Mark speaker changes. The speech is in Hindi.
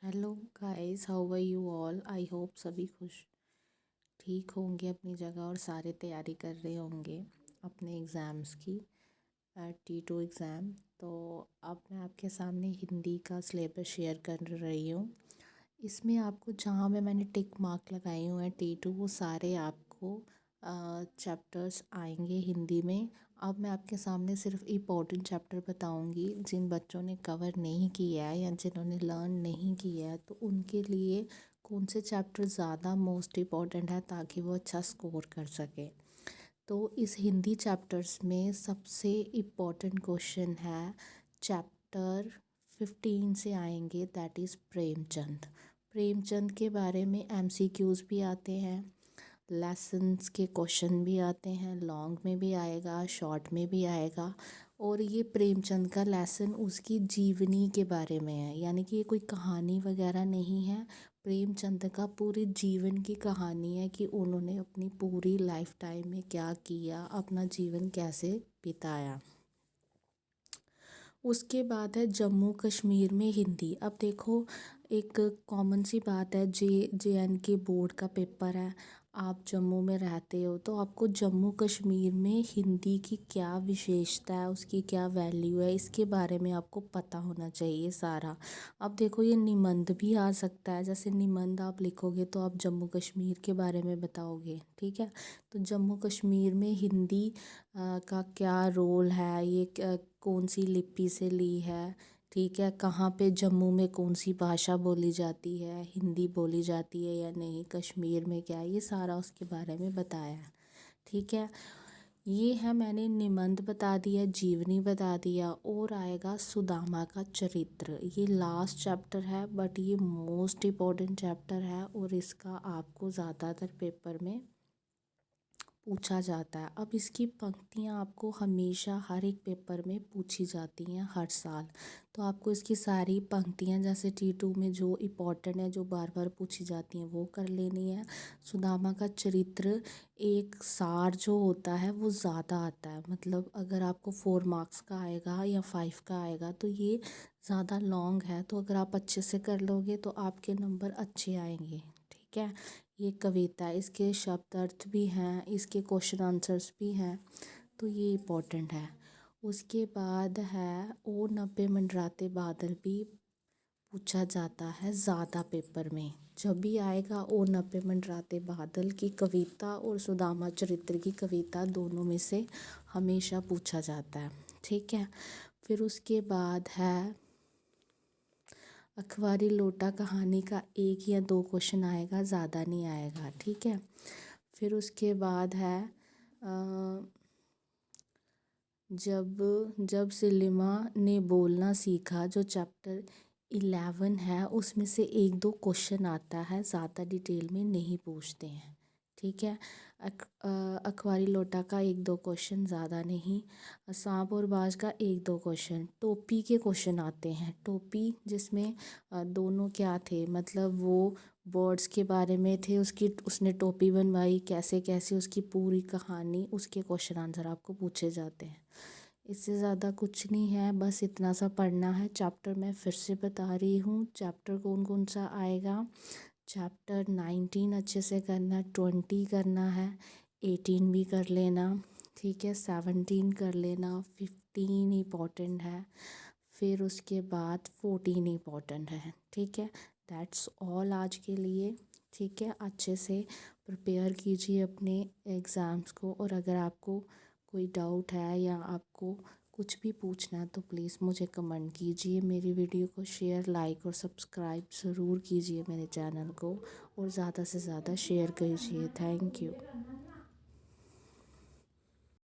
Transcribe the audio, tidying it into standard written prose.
Speaker 1: Hello guys, how are you all. I hope सभी खुश ठीक होंगे अपनी जगह और सारे तैयारी कर रहे होंगे अपने एग्ज़ाम्स की, T2 एग्ज़ाम। तो अब मैं आपके सामने हिंदी का सिलेबस शेयर कर रही हूँ। इसमें आपको जहाँ पे मैंने टिक मार्क लगाए हुए हैं T2, वो सारे आपको चैप्टर्स आएंगे हिंदी में। अब मैं आपके सामने सिर्फ इम्पोर्टेंट चैप्टर बताऊंगी। जिन बच्चों ने कवर नहीं किया है या जिन्होंने लर्न नहीं किया है, तो उनके लिए कौन से चैप्टर ज़्यादा मोस्ट इम्पॉर्टेंट है ताकि वो अच्छा स्कोर कर सके। तो इस हिंदी चैप्टर्स में सबसे इम्पोर्टेंट क्वेश्चन है चैप्टर 15 से आएंगे, दैट इज़ प्रेमचंद। प्रेमचंद के बारे में MCQs भी आते हैं, लेसन्स के क्वेश्चन भी आते हैं, लॉन्ग में भी आएगा, शॉर्ट में भी आएगा। और ये प्रेमचंद का लेसन उसकी जीवनी के बारे में है, यानी कि ये कोई कहानी वगैरह नहीं है। प्रेमचंद का पूरे जीवन की कहानी है कि उन्होंने अपनी पूरी लाइफ टाइम में क्या किया, अपना जीवन कैसे बिताया। उसके बाद है जम्मू कश्मीर में हिंदी। अब देखो, एक कॉमन सी बात है, JNK बोर्ड का पेपर है। आप जम्मू में रहते हो तो आपको जम्मू कश्मीर में हिंदी की क्या विशेषता है, उसकी क्या वैल्यू है, इसके बारे में आपको पता होना चाहिए सारा। अब देखो, ये निबंध भी आ सकता है। जैसे निबंध आप लिखोगे तो आप जम्मू कश्मीर के बारे में बताओगे, ठीक है। तो जम्मू कश्मीर में हिंदी का क्या रोल है, ये कौन सी लिपि से ली है, ठीक है। कहाँ पे जम्मू में कौन सी भाषा बोली जाती है, हिंदी बोली जाती है या नहीं, कश्मीर में क्या है, ये सारा उसके बारे में बताया है, ठीक है। ये है, मैंने निबंध बता दिया, जीवनी बता दिया। और आएगा सुदामा का चरित्र। ये लास्ट चैप्टर है, बट ये मोस्ट इम्पॉर्टेंट चैप्टर है और इसका आपको ज़्यादातर पेपर में पूछा जाता है। अब इसकी पंक्तियाँ आपको हमेशा हर एक पेपर में पूछी जाती हैं हर साल। तो आपको इसकी सारी पंक्तियाँ, जैसे T2 में जो इम्पोर्टेंट है, जो बार बार पूछी जाती हैं, वो कर लेनी है। सुदामा का चरित्र एक सार जो होता है वो ज़्यादा आता है। मतलब अगर आपको 4 मार्क्स का आएगा या 5 का आएगा तो ये ज़्यादा लॉन्ग है। तो अगर आप अच्छे से कर लोगे तो आपके नंबर अच्छे आएंगे, ठीक है। ये कविता है, इसके शब्द अर्थ भी हैं, इसके क्वेश्चन आंसर्स भी हैं, तो ये इम्पोर्टेंट है। उसके बाद है ओ नब्बे मंडराते बादल भी पूछा जाता है ज़्यादा पेपर में। जब भी आएगा ओ नब्बे मंडराते बादल की कविता और सुदामा चरित्र की कविता, दोनों में से हमेशा पूछा जाता है, ठीक है। फिर उसके बाद है अखबारी लोटा कहानी का 1 या 2 क्वेश्चन आएगा, ज़्यादा नहीं आएगा, ठीक है। फिर उसके बाद है जब जब सिलिमा ने बोलना सीखा, जो चैप्टर 11 है, उसमें से 1-2 क्वेश्चन आता है, ज़्यादा डिटेल में नहीं पूछते हैं, ठीक है। अखबारी लोटा का 1-2 क्वेश्चन, ज़्यादा नहीं। सांप और बाज का 1-2 क्वेश्चन। टोपी के क्वेश्चन आते हैं। टोपी जिसमें दोनों क्या थे, मतलब वो बर्ड्स के बारे में थे, उसने टोपी बनवाई कैसे कैसे, उसकी पूरी कहानी, उसके क्वेश्चन आंसर आपको पूछे जाते हैं। इससे ज़्यादा कुछ नहीं है, बस इतना सा पढ़ना है। चैप्टर मैं फिर से बता रही हूँ, चैप्टर कौन कौन सा आएगा। चैप्टर 19 अच्छे से करना, 20 करना है, 18 भी कर लेना, ठीक है, 17 कर लेना, 15 इम्पॉर्टेंट है, फिर उसके बाद 14 इम्पॉर्टेंट है, ठीक है। दैट्स ऑल आज के लिए, ठीक है। अच्छे से प्रिपेयर कीजिए अपने एग्ज़ाम्स को। और अगर आपको कोई डाउट है या आपको कुछ भी पूछना है तो प्लीज़ मुझे कमेंट कीजिए। मेरी वीडियो को शेयर, लाइक और सब्सक्राइब ज़रूर कीजिए मेरे चैनल को, और ज़्यादा से ज़्यादा शेयर कीजिए। Thank you.